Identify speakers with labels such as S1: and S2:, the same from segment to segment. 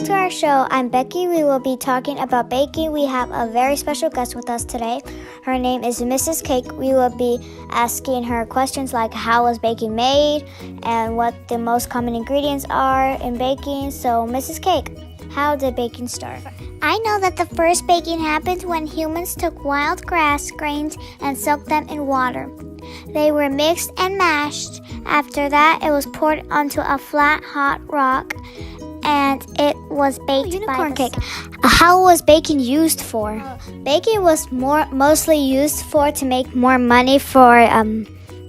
S1: Welcome to our show. I'm Becky. We will be talking about baking. We have a very special guest with us today. Her name is Mrs. Cake. We will be asking her questions like how was baking made and what the most common ingredients are in baking. So, Mrs. Cake, how did baking start?
S2: I know that the first baking happened when humans took wild grass grains and soaked them in water. They were mixed and mashed. After that, it was poured onto a flat, hot rock, and it was baked
S1: Unicorn
S2: by the
S1: cake. How was baking used for? Baking was mostly used for to make more money for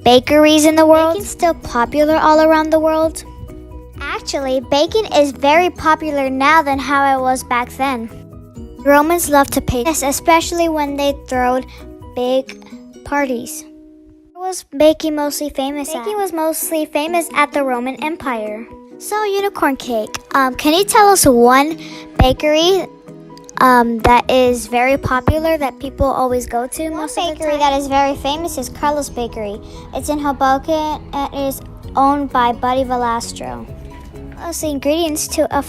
S1: bakeries in the world. Baking still popular all around the world? Actually, baking is very popular now than how it was back then. Romans loved to bake, especially when they throwed big parties. Where was baking mostly famous at? Baking was mostly famous at the Roman Empire. So, Unicorn Cake, can you tell us one bakery that is very popular that people always go to? One bakery that is very famous is Carlos Bakery. It's in Hoboken and is owned by Buddy Valastro. The ingredients to a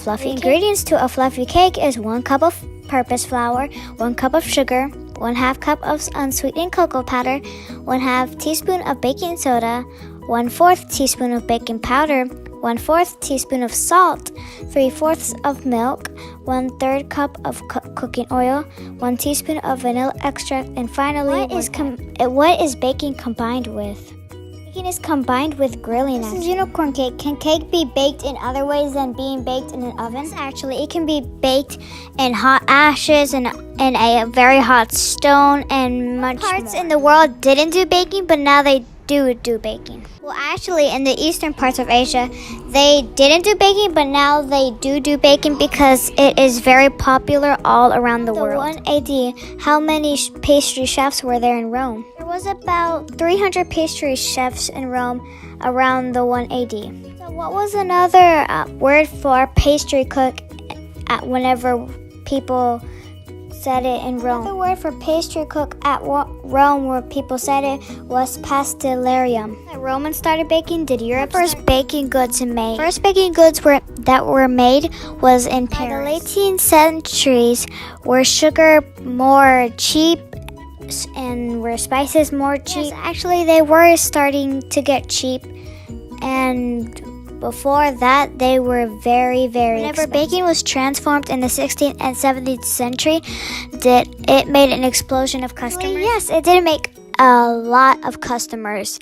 S1: fluffy cake is 1 cup of purpose flour, 1 cup of sugar, 1/2 cup of unsweetened cocoa powder, 1/2 teaspoon of baking soda, 1/4 teaspoon of baking powder, 1/4 teaspoon of salt, 3/4 of milk, 1/3 cup of cooking oil, 1 teaspoon of vanilla extract, and finally, what is baking combined with? Baking is combined with grilling. This is Unicorn Cake. Can cake be baked in other ways than being baked in an oven? Yes, actually, it can be baked in hot ashes and in a very hot stone and much parts more. In the world didn't do baking, but now they do baking. Well, actually, in the eastern parts of Asia, they didn't do baking, but now they do baking because it is very popular all around the world. 1 AD, how many pastry chefs were there in Rome? There was about 300 pastry chefs in Rome around the 1 AD. So what was another word for pastry cook whenever people said it in Rome? Another word for pastry cook at Rome where people said it was pastillarium. The Romans started baking. Did Europe first baking goods made? First baking goods that were made was in Paris. In the late 18th centuries, were sugar more cheap and were spices more cheap? Yes, actually, they were starting to get cheap, and before that, they were very, very expensive. Whenever baking was transformed in the 16th and 17th century, did it made an explosion of customers? Yes, it did make a lot of customers,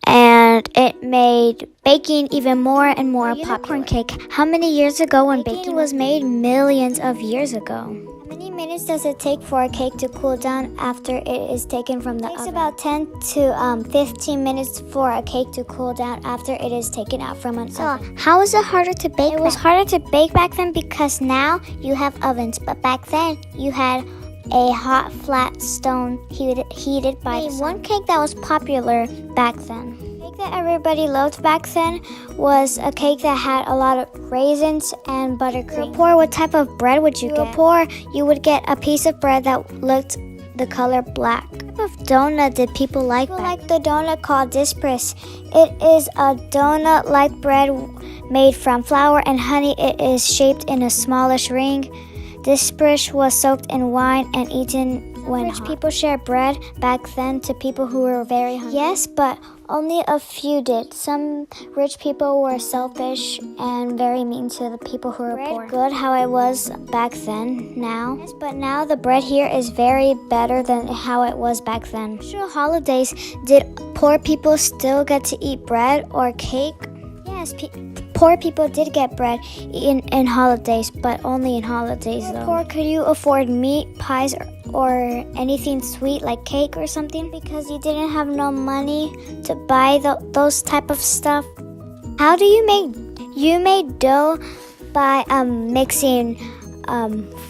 S1: and it made baking even more and more popular. Unicorn Cake, how many years ago when baking was made? Millions of years ago. How many minutes does it take for a cake to cool down after it is taken from the oven? It takes about 10 to 15 minutes for a cake to cool down after it is taken out from an oven. How is it harder to bake? It was harder to bake back then because now you have ovens, but back then you had a hot flat stone heated by the sun. One cake that was popular back then. The cake that everybody loved back then was a cake that had a lot of raisins and buttercream. Poor, what type of bread would you get? You would get a piece of bread that looked the color black. What type of donut did people like back then? Like the donut called dispris. It is a donut-like bread made from flour and honey. It is shaped in a smallish ring. This dish was soaked in wine and eaten when rich people shared bread back then to people who were very hungry. Yes, but only a few did. Some rich people were selfish and very mean to the people who were poor. Good how it was back then now. Yes, but now the bread here is very better than how it was back then. National holidays, did poor people still get to eat bread or cake? Yes, poor people did get bread in holidays, but only in holidays though. Poor, could you afford meat, pies, or anything sweet like cake or something? Because you didn't have no money to buy those type of stuff. How do you make? You made dough by mixing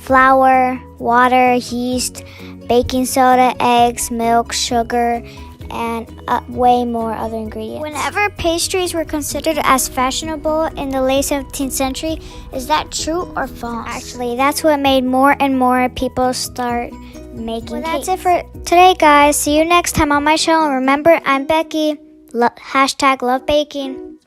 S1: flour, water, yeast, baking soda, eggs, milk, sugar, and way more other ingredients. Whenever pastries were considered as fashionable in the late 17th century, is that true or false? Actually, that's what made more and more people start making cakes. That's it for today, guys. See you next time on my show. And remember, I'm Becky. #love baking.